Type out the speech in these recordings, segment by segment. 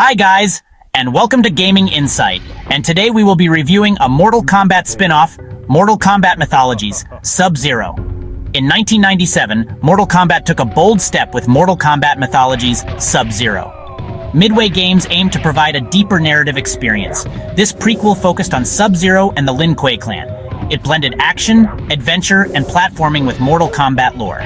Hi guys, and welcome to Gaming Insight, and today we will be reviewing a Mortal Kombat spin-off, Mortal Kombat Mythologies, Sub-Zero. In 1997, Mortal Kombat took a bold step with Mortal Kombat Mythologies, Sub-Zero. Midway Games aimed to provide a deeper narrative experience. This prequel focused on Sub-Zero and the Lin Kuei clan. It blended action, adventure, and platforming with Mortal Kombat lore.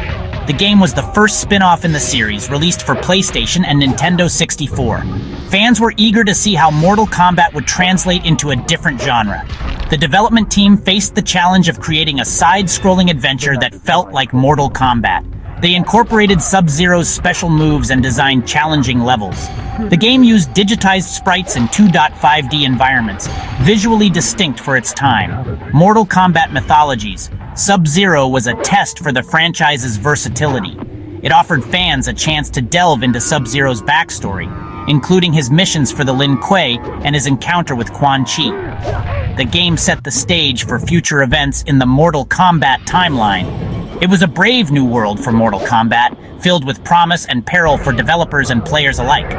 The game was the first spin-off in the series, released for PlayStation and Nintendo 64. Fans were eager to see how Mortal Kombat would translate into a different genre. The development team faced the challenge of creating a side-scrolling adventure that felt like Mortal Kombat. They incorporated Sub-Zero's special moves and designed challenging levels. The game used digitized sprites in 2.5D environments, visually distinct for its time. Mortal Kombat Mythologies, Sub-Zero was a test for the franchise's versatility. It offered fans a chance to delve into Sub-Zero's backstory, including his missions for the Lin Kuei and his encounter with Quan Chi. The game set the stage for future events in the Mortal Kombat timeline. It was a brave new world for Mortal Kombat, filled with promise and peril for developers and players alike.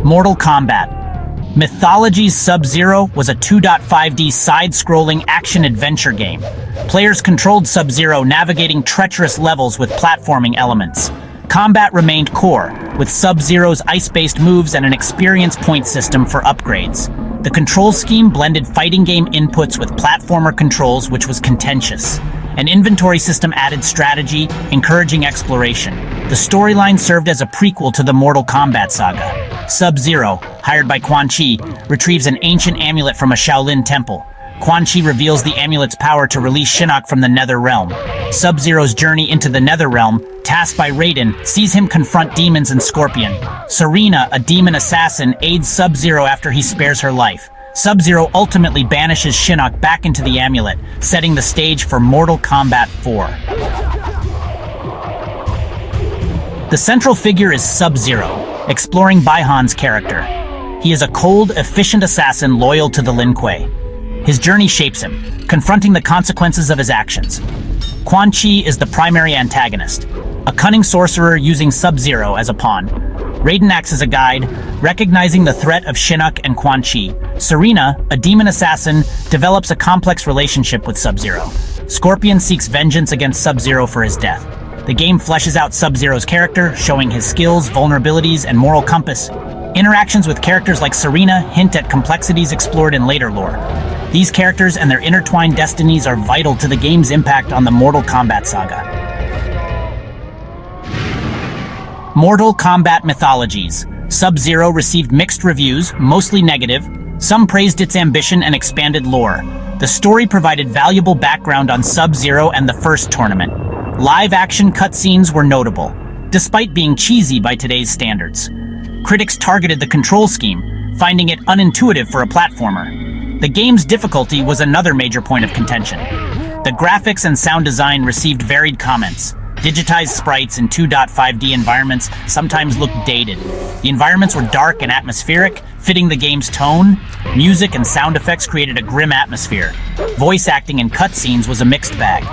Mortal Kombat Mythologies Sub-Zero was a 2.5D side-scrolling action-adventure game. Players controlled Sub-Zero, navigating treacherous levels with platforming elements. Combat remained core, with Sub-Zero's ice-based moves and an experience point system for upgrades. The control scheme blended fighting game inputs with platformer controls, which was contentious. An inventory system added strategy, encouraging exploration. The storyline served as a prequel to the Mortal Kombat saga. Sub-Zero, hired by Quan Chi, retrieves an ancient amulet from a Shaolin temple. Quan Chi reveals the amulet's power to release Shinnok from the Nether Realm. Sub-Zero's journey into the Nether Realm, tasked by Raiden, sees him confront demons and Scorpion. Serena, a demon assassin, aids Sub-Zero after he spares her life. Sub-Zero ultimately banishes Shinnok back into the amulet, setting the stage for Mortal Kombat 4. The central figure is Sub-Zero, exploring Baihan's character. He is a cold, efficient assassin loyal to the Lin Kuei. His journey shapes him, confronting the consequences of his actions. Quan Chi is the primary antagonist, a cunning sorcerer using Sub-Zero as a pawn. Raiden acts as a guide, recognizing the threat of Shinnok and Quan Chi. Serena, a demon assassin, develops a complex relationship with Sub-Zero. Scorpion seeks vengeance against Sub-Zero for his death. The game fleshes out Sub-Zero's character, showing his skills, vulnerabilities, and moral compass. Interactions with characters like Serena hint at complexities explored in later lore. These characters and their intertwined destinies are vital to the game's impact on the Mortal Kombat saga. Mortal Kombat Mythologies. Sub-Zero received mixed reviews, mostly negative. Some praised its ambition and expanded lore. The story provided valuable background on Sub-Zero and the first tournament. Live-action cutscenes were notable, despite being cheesy by today's standards. Critics targeted the control scheme, finding it unintuitive for a platformer. The game's difficulty was another major point of contention. The graphics and sound design received varied comments. Digitized sprites in 2.5D environments sometimes looked dated. The environments were dark and atmospheric, fitting the game's tone. Music and sound effects created a grim atmosphere. Voice acting and cutscenes was a mixed bag.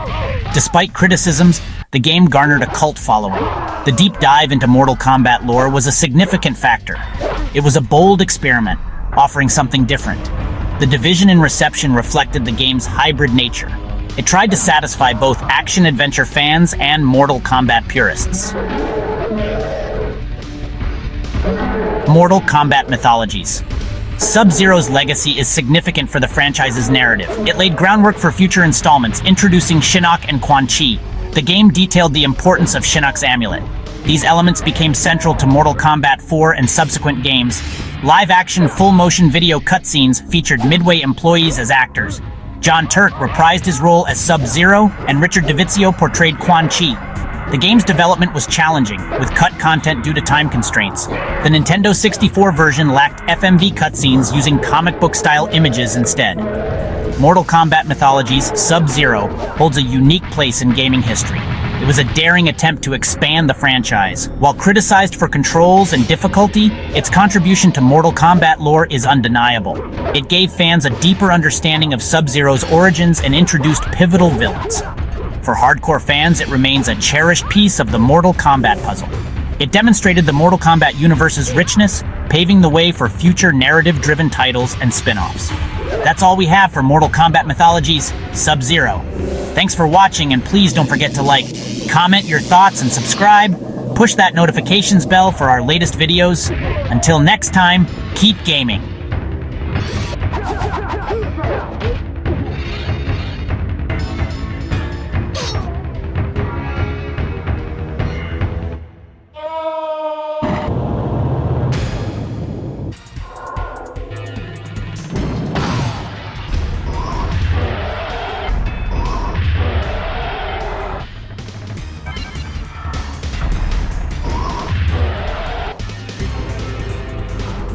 Despite criticisms, the game garnered a cult following. The deep dive into Mortal Kombat lore was a significant factor. It was a bold experiment, offering something different. The division in reception reflected the game's hybrid nature. It tried to satisfy both action-adventure fans and Mortal Kombat purists. Mortal Kombat Mythologies. Sub-Zero's legacy is significant for the franchise's narrative. It laid groundwork for future installments, introducing Shinnok and Quan Chi. The game detailed the importance of Shinnok's amulet. These elements became central to Mortal Kombat 4 and subsequent games. Live-action full-motion video cutscenes featured Midway employees as actors. John Turk reprised his role as Sub-Zero, and Richard DeVizio portrayed Quan Chi. The game's development was challenging, with cut content due to time constraints. The Nintendo 64 version lacked FMV cutscenes, using comic book-style images instead. Mortal Kombat Mythologies Sub-Zero holds a unique place in gaming history. It was a daring attempt to expand the franchise. While criticized for controls and difficulty, its contribution to Mortal Kombat lore is undeniable. It gave fans a deeper understanding of Sub-Zero's origins and introduced pivotal villains. For hardcore fans, it remains a cherished piece of the Mortal Kombat puzzle. It demonstrated the Mortal Kombat universe's richness, paving the way for future narrative-driven titles and spin-offs. That's all we have for Mortal Kombat Mythologies Sub-Zero. Thanks for watching, and please don't forget to like, comment your thoughts, and subscribe. Push that notifications bell for our latest videos. Until next time, keep gaming.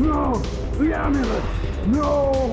No! The amulet! No!